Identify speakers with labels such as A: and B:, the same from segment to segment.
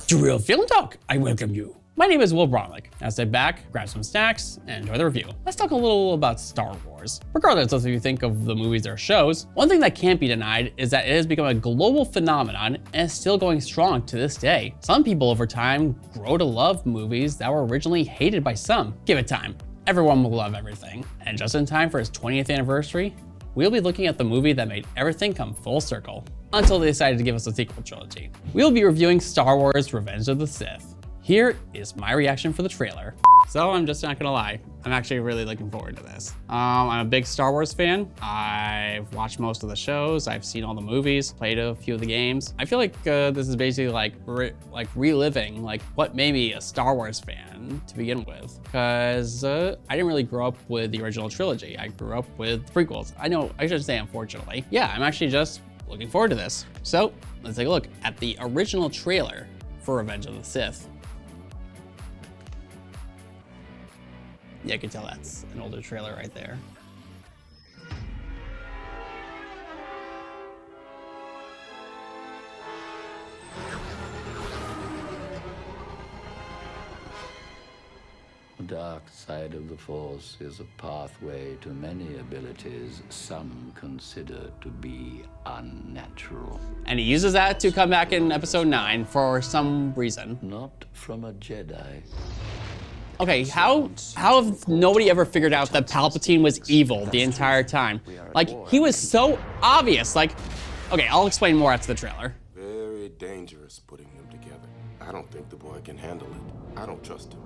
A: To Real Film Talk, I welcome you. My name is Will Braunlich. Now sit back, grab some snacks, and enjoy the review. Let's talk a little about Star Wars. Regardless of what you think of the movies or shows, one thing that can't be denied is that it has become a global phenomenon and is still going strong to this day. Some people over time grow to love movies that were originally hated by some. Give it time. Everyone will love everything. And just in time for its 20th anniversary, we'll be looking at the movie that made everything come full circle, until they decided to give us a sequel trilogy. We'll be reviewing Star Wars Revenge of the Sith. Here is my reaction for the trailer. So I'm just not gonna lie, I'm actually really looking forward to this. I'm a big Star Wars fan. I've watched most of the shows, I've seen all the movies, played a few of the games. I feel like this is basically like reliving like what made me a Star Wars fan to begin with. Because I didn't really grow up with the original trilogy. I grew up with prequels. I know, I should say unfortunately. Yeah, I'm actually just looking forward to this. So let's take a look at the original trailer for Revenge of the Sith. Yeah, I can tell that's an older trailer right there.
B: The dark side of the Force is a pathway to many abilities some consider to be unnatural.
A: And he uses that to come back in episode 9 for some reason.
B: Not from a Jedi.
A: Okay, how have nobody ever figured out that Palpatine was evil the entire time? Like, he was so obvious. Like, okay, I'll explain more after the trailer.
C: Very dangerous putting them together. I don't think the boy can handle it. I don't trust him.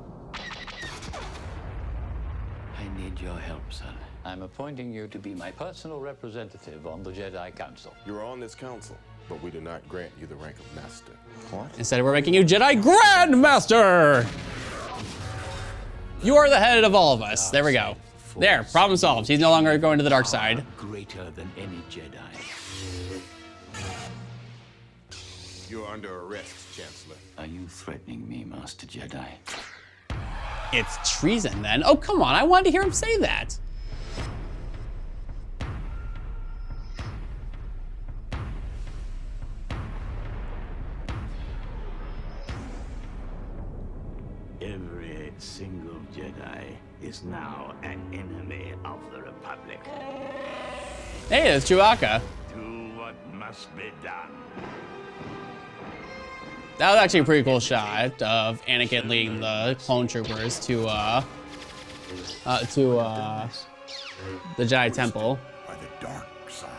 B: I need your help, son. I'm appointing you to be my personal representative on the Jedi Council.
C: You're on this council, but we do not grant you the rank of master. What?
A: Instead, we're making you Jedi Grandmaster! You are the head of all of us. There we go. There, problem solved. He's no longer going to the dark side.
B: Greater than any Jedi.
C: You're under arrest, Chancellor.
B: Are you threatening me, Master Jedi?
A: It's treason then. Oh, come on. I wanted to hear him say that.
D: Every single Jedi is now an enemy of the Republic.
A: Hey, it's Chewbacca.
D: Do what must be done.
A: That was actually a pretty cool shot of Anakin leading the clone troopers to the Jedi Temple.
E: By the dark side,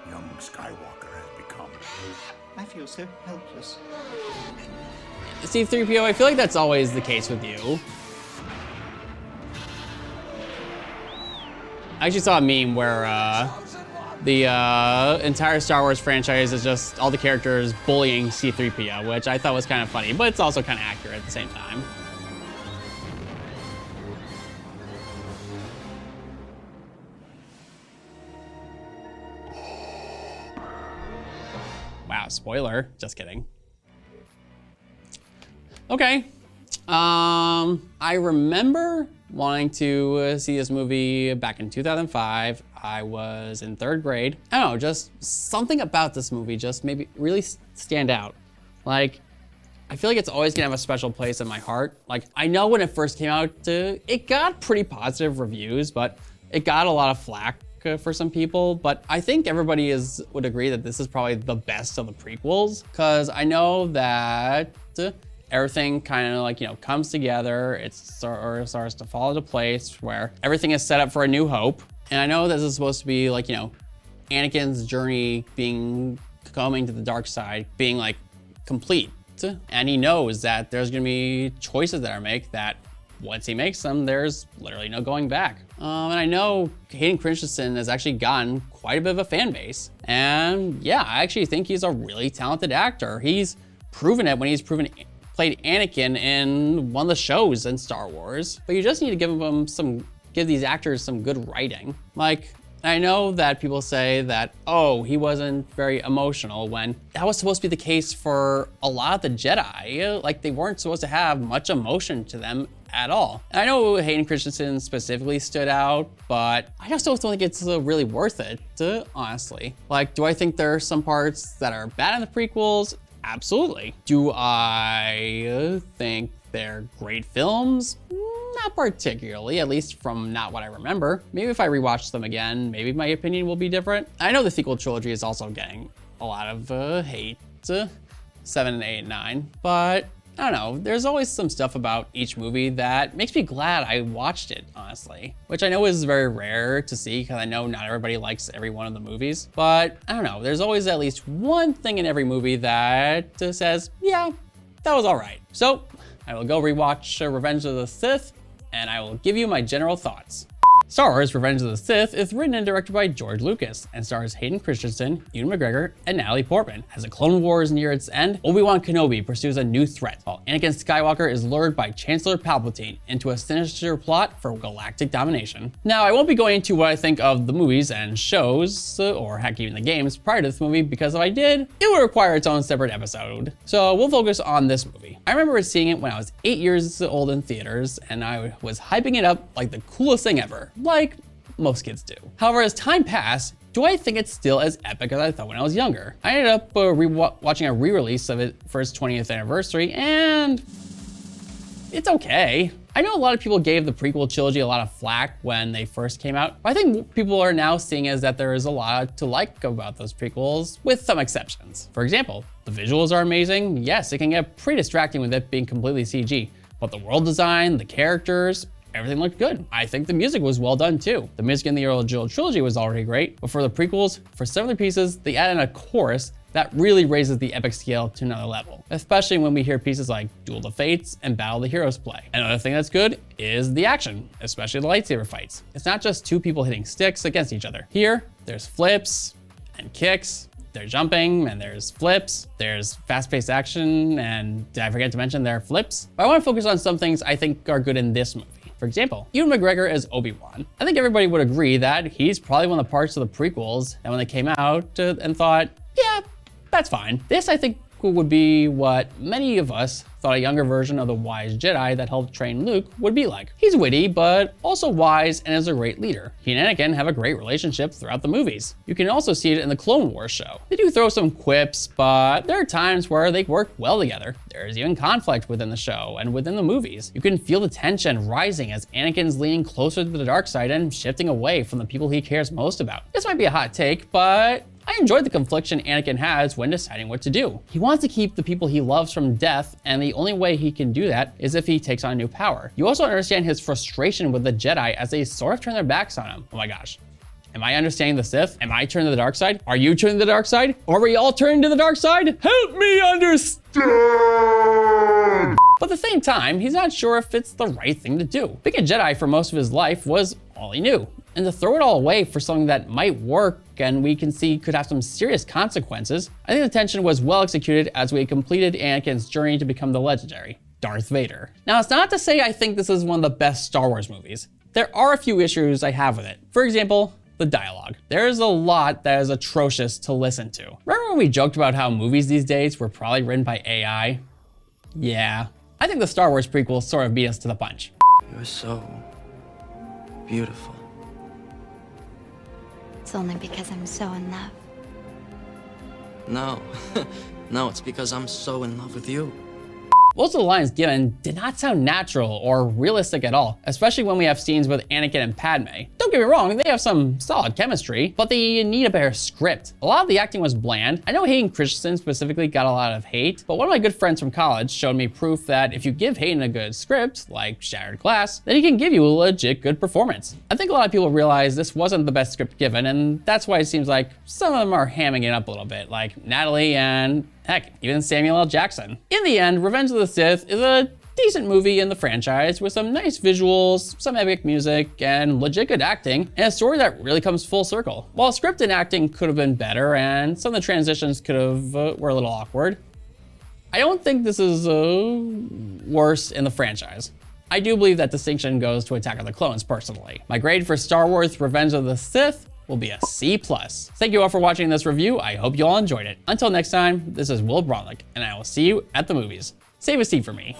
E: young Skywalker has become.
F: I feel so helpless.
A: C-3PO, I feel like that's always the case with you. I actually saw a meme where the entire Star Wars franchise is just all the characters bullying C-3PO, which I thought was kind of funny, but it's also kind of accurate at the same time. Wow, spoiler. Just kidding. Okay. I remember wanting to see this movie back in 2005. I was in 3rd grade. I don't know, just something about this movie just made me really stand out. Like, I feel like it's always gonna have a special place in my heart. Like, I know when it first came out, it got pretty positive reviews, but it got a lot of flack for some people. But I think everybody would agree that this is probably the best of the prequels, because I know that everything kind of like, you know, comes together. It starts to fall into place where everything is set up for A New Hope. And I know this is supposed to be like, you know, Anakin's journey coming to the dark side, being like complete. And he knows that there's gonna be choices that are made that once he makes them, there's literally no going back. And I know Hayden Christensen has actually gotten quite a bit of a fan base. And yeah, I actually think he's a really talented actor. He's proven it when he's played Anakin in one of the shows in Star Wars. But you just need to give these actors some good writing. Like, I know that people say that, oh, he wasn't very emotional, when that was supposed to be the case for a lot of the Jedi. Like, they weren't supposed to have much emotion to them at all. And I know Hayden Christensen specifically stood out, but I just don't think it's really worth it, honestly. Like, do I think there are some parts that are bad in the prequels? Absolutely. Do I think they're great films? Not particularly, at least from not what I remember. Maybe if I rewatch them again, maybe my opinion will be different. I know the sequel trilogy is also getting a lot of hate, 7 and 8 and 9, but I don't know, there's always some stuff about each movie that makes me glad I watched it, honestly. Which I know is very rare to see, because I know not everybody likes every one of the movies, but I don't know, there's always at least one thing in every movie that says, yeah, that was all right. So I will go rewatch Revenge of the Sith, and I will give you my general thoughts. Star Wars Revenge of the Sith is written and directed by George Lucas and stars Hayden Christensen, Ewan McGregor, and Natalie Portman. As the Clone Wars near its end, Obi-Wan Kenobi pursues a new threat, while Anakin Skywalker is lured by Chancellor Palpatine into a sinister plot for galactic domination. Now, I won't be going into what I think of the movies and shows, or heck, even the games prior to this movie, because if I did, it would require its own separate episode. So we'll focus on this movie. I remember seeing it when I was 8 years old in theaters, and I was hyping it up like the coolest thing ever. Like most kids do. However, as time passed, do I think it's still as epic as I thought when I was younger? I ended up watching a re-release of it for its 20th anniversary, and it's okay. I know a lot of people gave the prequel trilogy a lot of flack when they first came out, but I think people are now seeing as that there is a lot to like about those prequels, with some exceptions. For example, the visuals are amazing. Yes, it can get pretty distracting with it being completely CG, but the world design, the characters, everything looked good. I think the music was well done too. The music in the original trilogy was already great, but for the prequels, for some of the pieces, they add in a chorus that really raises the epic scale to another level, especially when we hear pieces like Duel of the Fates and Battle of the Heroes play. Another thing that's good is the action, especially the lightsaber fights. It's not just two people hitting sticks against each other. Here, there's flips and kicks, there's jumping and there's flips, there's fast-paced action, and did I forget to mention there are flips? But I want to focus on some things I think are good in this movie. For example, Ewan McGregor as Obi-Wan. I think everybody would agree that he's probably one of the parts of the prequels that when they came out and thought, yeah, that's fine. This, I think, would be what many of us thought a younger version of the wise Jedi that helped train Luke would be like. He's witty, but also wise and is a great leader. He and Anakin have a great relationship throughout the movies. You can also see it in the Clone Wars show. They do throw some quips, but there are times where they work well together. There's even conflict within the show and within the movies. You can feel the tension rising as Anakin's leaning closer to the dark side and shifting away from the people he cares most about. This might be a hot take, but I enjoyed the confliction Anakin has when deciding what to do. He wants to keep the people he loves from death, and the only way he can do that is if he takes on new power. You also understand his frustration with the Jedi as they sort of turn their backs on him. Oh my gosh. Am I understanding the Sith? Am I turning to the dark side? Are you turning to the dark side? Are we all turning to the dark side? Help me understand! But at the same time, he's not sure if it's the right thing to do. Being a Jedi for most of his life was all he knew. And to throw it all away for something that might work and we can see could have some serious consequences, I think the tension was well executed as we completed Anakin's journey to become the legendary Darth Vader. Now, it's not to say I think this is one of the best Star Wars movies. There are a few issues I have with it. For example, the dialogue. There's a lot that is atrocious to listen to. Remember when we joked about how movies these days were probably written by AI? Yeah, I think the Star Wars prequels sort of beat us to the punch.
G: You're so beautiful.
H: It's only because I'm so in love.
G: No, no, it's because I'm so in love with you.
A: Most of the lines given did not sound natural or realistic at all, especially when we have scenes with Anakin and Padme. Don't get me wrong, they have some solid chemistry, but they need a better script. A lot of the acting was bland. I know Hayden Christensen specifically got a lot of hate, but one of my good friends from college showed me proof that if you give Hayden a good script, like Shattered Glass, then he can give you a legit good performance. I think a lot of people realize this wasn't the best script given, and that's why it seems like some of them are hamming it up a little bit, like Natalie and heck, even Samuel L. Jackson. In the end, Revenge of the Sith is a decent movie in the franchise with some nice visuals, some epic music, and legit good acting, and a story that really comes full circle. While script and acting could have been better, and some of the transitions could have were a little awkward, I don't think this is worse in the franchise. I do believe that distinction goes to Attack of the Clones personally. My grade for Star Wars Revenge of the Sith will be a C+. Thank you all for watching this review. I hope you all enjoyed it. Until next time, this is Will Braunlich, and I will see you at the movies. Save a seat for me.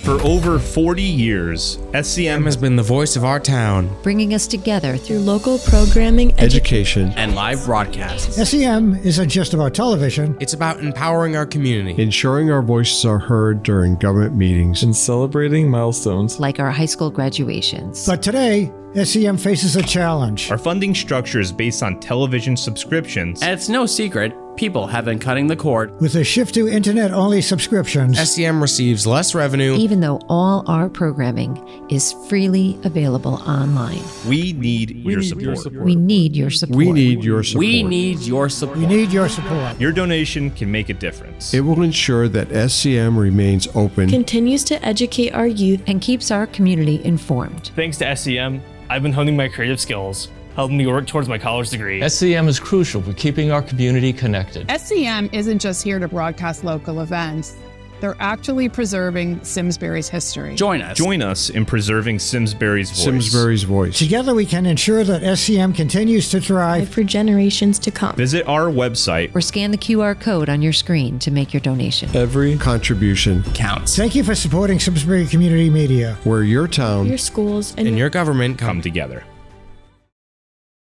I: For over 40 years, SCM
J: has been the voice of our town,
K: bringing us together through local programming,
J: education,
A: and live broadcasts.
L: SCM isn't just about television.
J: It's about empowering our community,
M: ensuring our voices are heard during government meetings,
N: and celebrating milestones
K: like our high school graduations.
L: But today, SCM faces a challenge.
I: Our funding structure is based on television subscriptions.
A: And it's no secret, people have been cutting the cord.
L: With a shift to internet-only subscriptions,
J: SCM receives less revenue,
K: even though all our programming is freely available online.
I: We need your support.
K: We need your support.
M: We need your support.
A: We need your support.
L: We need your support.
I: Your donation can make a difference.
M: It will ensure that SCM remains open,
O: continues to educate our youth,
K: and keeps our community informed.
P: Thanks to SCM, I've been honing my creative skills, helping me work towards my college degree.
Q: SCM is crucial for keeping our community connected.
R: SCM isn't just here to broadcast local events. They're actually preserving Simsbury's history.
A: Join us.
I: Join us in preserving Simsbury's voice.
M: Simsbury's voice.
L: Together we can ensure that SCM continues to thrive
O: for generations to come.
I: Visit our website
K: or scan the QR code on your screen to make your donation.
M: Every contribution
A: counts.
L: Thank you for supporting Simsbury Community Media,
M: where your town,
O: your schools,
J: and your government
I: come together.